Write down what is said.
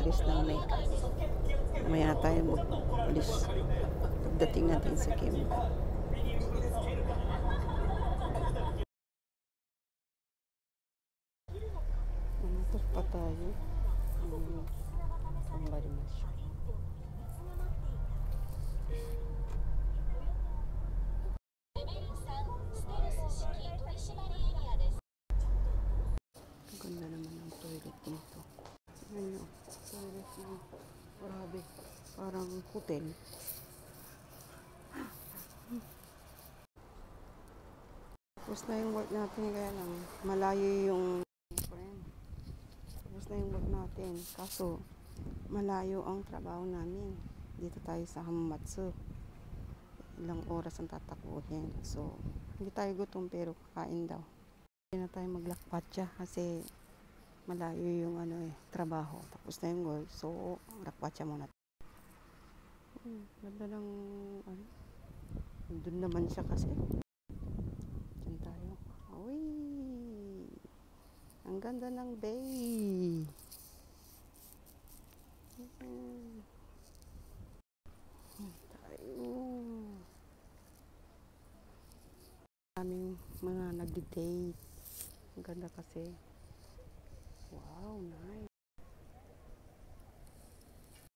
accessories ng makeup. Mamaya na tayo mag-alis pagdating natin sa Kimba. Ito pa tayo. Somebody must show. Ganda naman ang toilet dito. Tignan nyo, toilet nyo. Grabe, parang hotel. Tapos na yung work natin, kaya lang malayo yung tapos na yung work natin. Kaso, malayo ang trabaho namin. Dito tayo sa Hamamatsu. Ilang oras ang tatakbuhin. So, hindi tayo gutom pero kakain daw. Hindi na tayo maglakpatsa kasi malayo yung trabaho. Tapos na yung work. So, lakpatsa muna. Ganda ng doon naman siya kasi. Diyan tayo. Uy! Ang ganda ng bay. Tayo. Aming mga nagdi-date. Ang ganda kasi. Wow, nice.